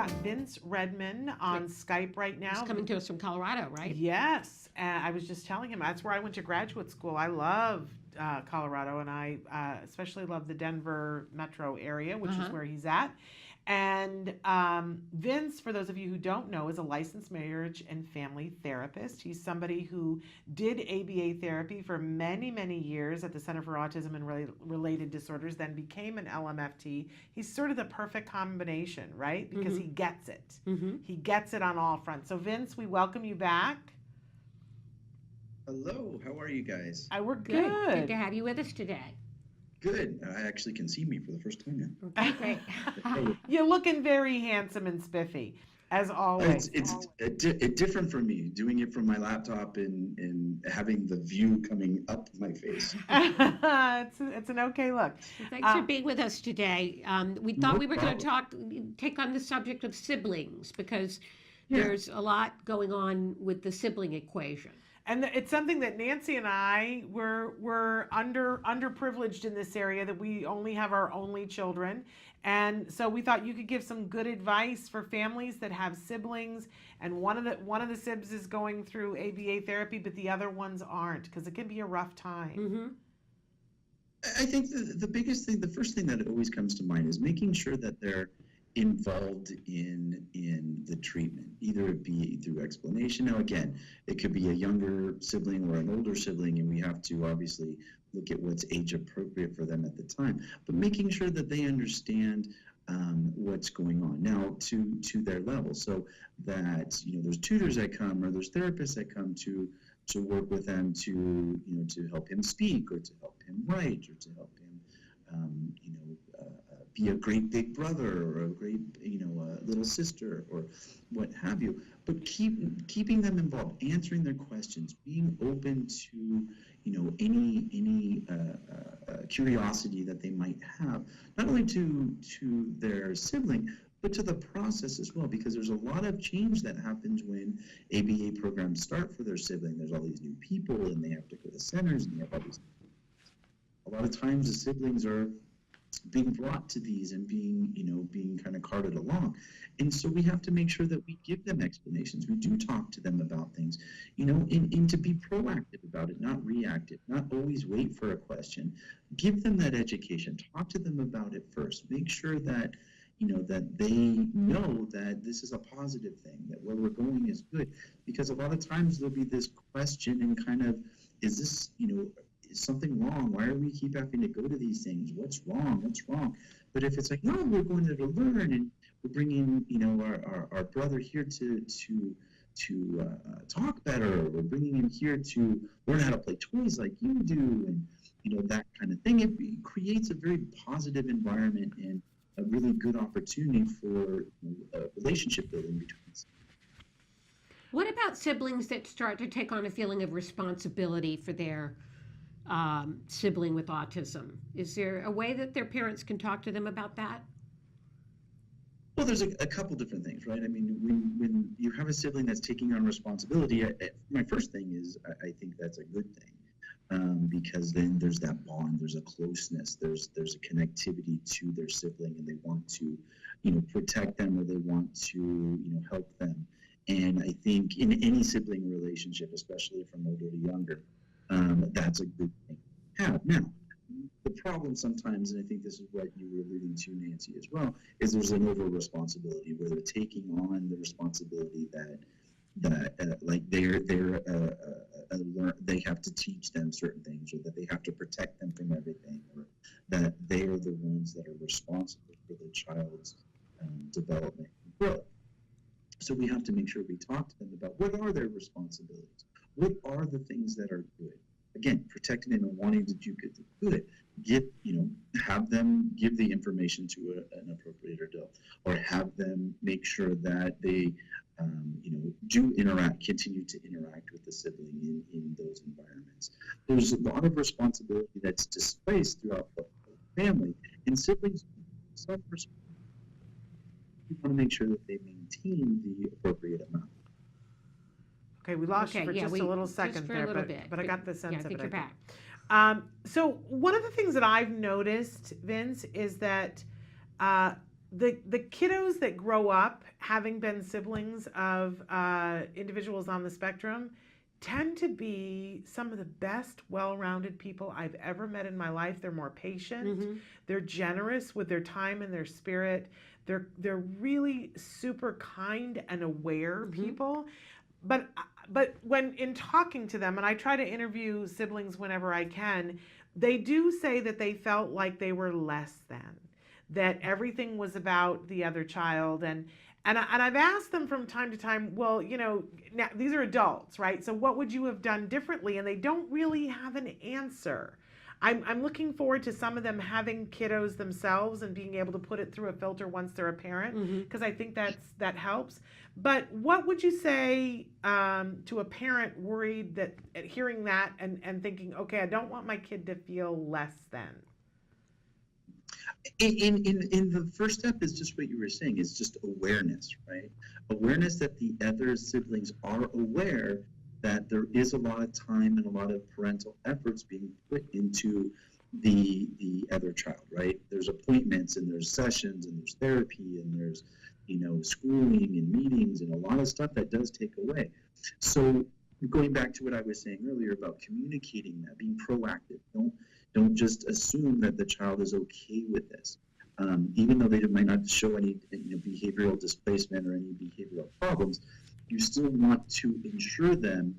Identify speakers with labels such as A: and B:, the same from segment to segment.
A: got Vince Redmond on Skype right now.
B: He's coming to us from Colorado, right?
A: Yes. I was just telling him that's where I went to graduate school. I love Colorado, and I especially love the Denver metro area, which is where he's at. And Vince, for those of you who don't know, is a licensed marriage and family therapist. He's somebody who did ABA therapy for many, many years at the Center for Autism and Related Disorders, then became an LMFT. He's sort of the perfect combination, right? Because he gets it. He gets it on all fronts. So Vince, we welcome you back.
C: Hello, how are you guys?
A: We're good.
B: Good to have you with us today.
C: Good. I actually can see me for the first time now.
B: Okay, great.
A: You're looking very handsome and spiffy, as always.
C: It's different for me, doing it from my laptop and having the view coming up my face.
A: It's an okay look.
B: Well, thanks for being with us today. We thought we were going to take on the subject of siblings because there's a lot going on with the sibling equation.
A: And it's something that Nancy and I were underprivileged in this area, that we only have our only children. And so we thought you could give some good advice for families that have siblings, and one of the sibs is going through ABA therapy, but the other ones aren't, because it can be a rough time.
C: I think the biggest thing, the first thing that always comes to mind is making sure that they're involved in the treatment, either it be through explanation. Now again, it could be a younger sibling or an older sibling, and we have to obviously look at what's age appropriate for them at the time, but making sure that they understand what's going on now to their level, so that there's tutors that come, or there's therapists that come to work with them to to help him speak, or to help him write, or to help him be a great big brother, or a great little sister, or what have you. But keeping them involved, answering their questions, being open to any curiosity that they might have, not only to their sibling, but to the process as well, because there's a lot of change that happens when ABA programs start for their sibling. There's all these new people, and they have to go to centers, and they have all these. A lot of times the siblings are being brought to these and being kind of carted along, and so we have to make sure that we give them explanations. We do talk to them about things, and to be proactive about it, not reactive, not always wait for a question. Give them that education. Talk to them about it first. Make sure that that they know that this is a positive thing, that where we're going is good, because a lot of times there'll be this question and kind of, is this is something wrong? Why are we keep having to go to these things? What's wrong? But if it's like, no, we're going there to learn, and we're bringing our brother here to talk better, we're bringing him here to learn how to play toys like you do, and that kind of thing, it creates a very positive environment and a really good opportunity for relationship building between us.
B: What about siblings that start to take on a feeling of responsibility for their sibling with autism? Is there a way that their parents can talk to them about that?
C: Well, there's a couple different things, right? I mean, when you have a sibling that's taking on responsibility, my first thing is I think that's a good thing, because then there's that bond, there's a closeness, there's a connectivity to their sibling, and they want to, protect them, or they want to, help them. And I think in any sibling relationship, especially from older to younger, that's a good thing to have. Now, the problem sometimes, and I think this is what you were alluding to, Nancy, as well, is there's an over responsibility where they're taking on the responsibility that like they have to teach them certain things, or that they have to protect them from everything, or that they are the ones that are responsible for the child's development and growth. So we have to make sure we talk to them about what are their responsibilities, what are the things that are good. Again, protecting them and wanting to do good. Have them give the information to an appropriate adult, or have them make sure that they, do continue to interact with the sibling in those environments. There's a lot of responsibility that's displaced throughout the family, and siblings self-responsibility. We want to make sure that they maintain the appropriate amount.
A: Okay, we lost you for just a little second there, but I got the sense of it.
B: I think you're back.
A: So one of the things that I've noticed, Vince, is that the kiddos that grow up having been siblings of individuals on the spectrum tend to be some of the best well-rounded people I've ever met in my life. They're more patient, they're generous with their time and their spirit. They're really super kind and aware people. But when in talking to them, and I try to interview siblings whenever I can, they do say that they felt like they were less than, that everything was about the other child. And I've asked them from time to time, well, now these are adults, right? So what would you have done differently? And they don't really have an answer. I'm looking forward to some of them having kiddos themselves and being able to put it through a filter once they're a parent, because I think that helps. But what would you say to a parent worried that hearing that and thinking, okay, I don't want my kid to feel less than?
C: In the first step is just what you were saying, is just awareness, right? Awareness that the other siblings are aware that there is a lot of time and a lot of parental efforts being put into the other child, right? There's appointments and there's sessions and there's therapy and there's schooling and meetings and a lot of stuff that does take away. So going back to what I was saying earlier about communicating that, being proactive, don't just assume that the child is okay with this. Even though they might not show any behavioral displacement or any behavioral problems, you still want to ensure them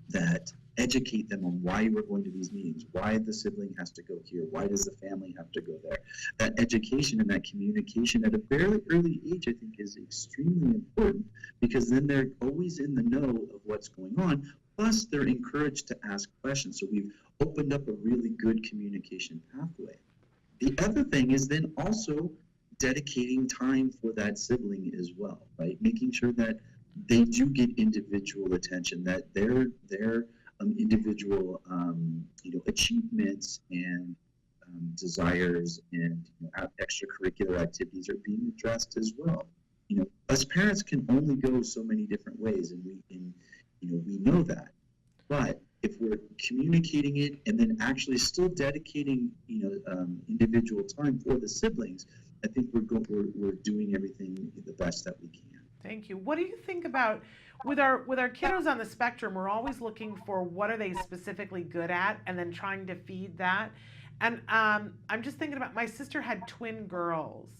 C: that educate them on why we're going to these meetings, why the sibling has to go here, why does the family have to go there. That education and that communication at a fairly early age, I think, is extremely important, because then they're always in the know of what's going on, plus they're encouraged to ask questions. So we've opened up a really good communication pathway. The other thing is then also dedicating time for that sibling as well, right? Making sure that they do get individual attention, that their individual achievements and desires and extracurricular activities are being addressed as well. Us parents can only go so many different ways, and we know that. But if we're communicating it and then actually still dedicating individual time for the siblings, I think we're doing everything the best that we can.
A: Thank you. What do you think about with our kiddos on the spectrum? We're always looking for what are they specifically good at, and then trying to feed that. And I'm just thinking about, my sister had twin girls,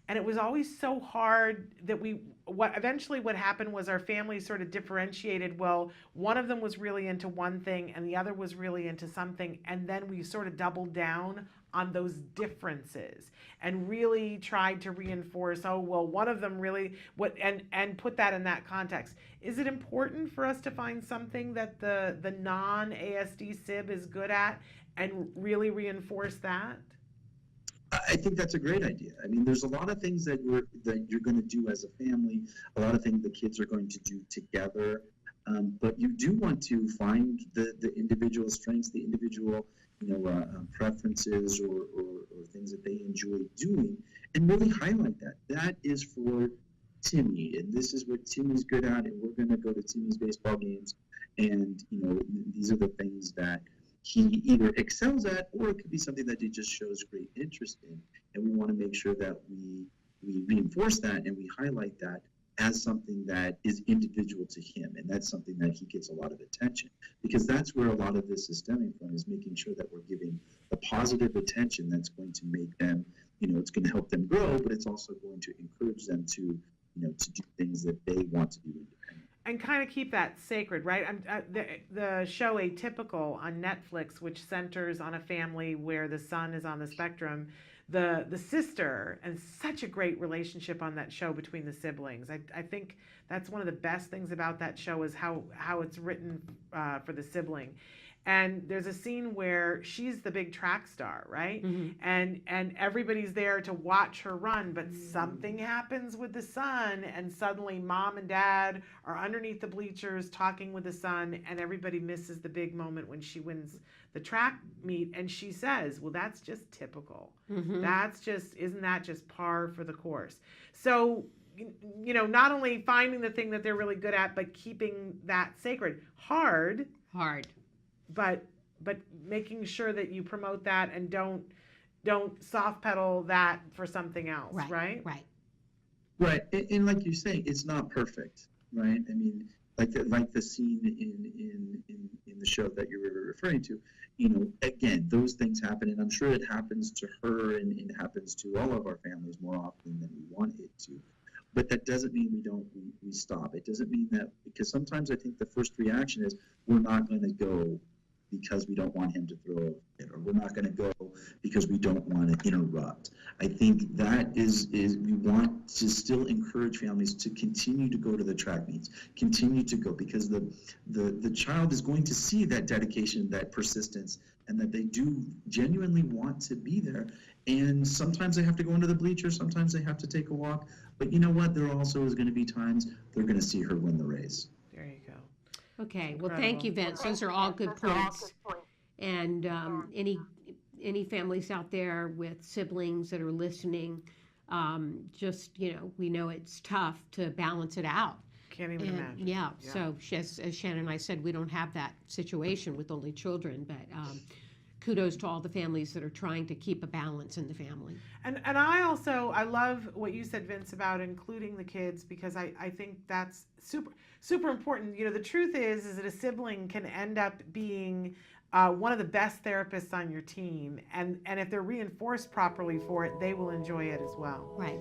A: and it was always so hard that what happened was our family sort of differentiated. Well, one of them was really into one thing and the other was really into something, and then we sort of doubled down on those differences and really tried to reinforce, one of them really and put that in that context. Is it important for us to find something that the non-ASD SIB is good at and really reinforce that?
C: I think that's a great idea. I mean, there's a lot of things that you're going to do as a family, a lot of things the kids are going to do together, but you do want to find the individual strengths, the individual preferences or things that they enjoy doing, and really highlight that. That is for Timmy, and this is what Timmy's good at, and we're going to go to Timmy's baseball games, and these are the things that he either excels at, or it could be something that he just shows great interest in, and we want to make sure that we reinforce that and we highlight that as something that is individual to him, and that's something that he gets a lot of attention, because that's where a lot of this is stemming from, is making sure that we're giving the positive attention that's going to make them, it's going to help them grow, but it's also going to encourage them to do things that they want to do independently.
A: And kind of keep that sacred, right? The show Atypical on Netflix, which centers on a family where the son is on the spectrum, the sister, and such a great relationship on that show between the siblings. I think that's one of the best things about that show, is how it's written for the sibling. And there's a scene where she's the big track star, right? And everybody's there to watch her run, but something happens with the son, and suddenly mom and dad are underneath the bleachers talking with the son, and everybody misses the big moment when she wins the track meet, and she says, well, that's just typical. Isn't that just par for the course? So, not only finding the thing that they're really good at, but keeping that sacred. Hard. But making sure that you promote that and don't don't soft pedal that for something else, right?
B: Right.
C: Right, and like you're saying, it's not perfect, right? I mean, like the scene in the show that you were referring to, again, those things happen, and I'm sure it happens to her, and it happens to all of our families more often than we want it to. But that doesn't mean we stop. It doesn't mean that, because sometimes I think the first reaction is we're not going to go because we don't want him to throw it, or we're not going to go because we don't want to interrupt. I think that is we want to still encourage families to continue to go to the track meets, continue to go, because the child is going to see that dedication, that persistence, and that they do genuinely want to be there. And sometimes they have to go into the bleachers, sometimes they have to take a walk, but you know what? There also is going to be times they're going to see her win the race.
A: There you go.
B: Okay, well, thank you, Vince. Those are all good points. And any families out there with siblings that are listening, just, we know it's tough to balance it out.
A: Can't even imagine.
B: Yeah, so as Shannon and I said, we don't have that situation with only children, but kudos to all the families that are trying to keep a balance in the family.
A: And I love what you said, Vince, about including the kids, because I think that's super important. The truth is that a sibling can end up being one of the best therapists on your team, and if they're reinforced properly for it, they will enjoy it as well.
B: Right.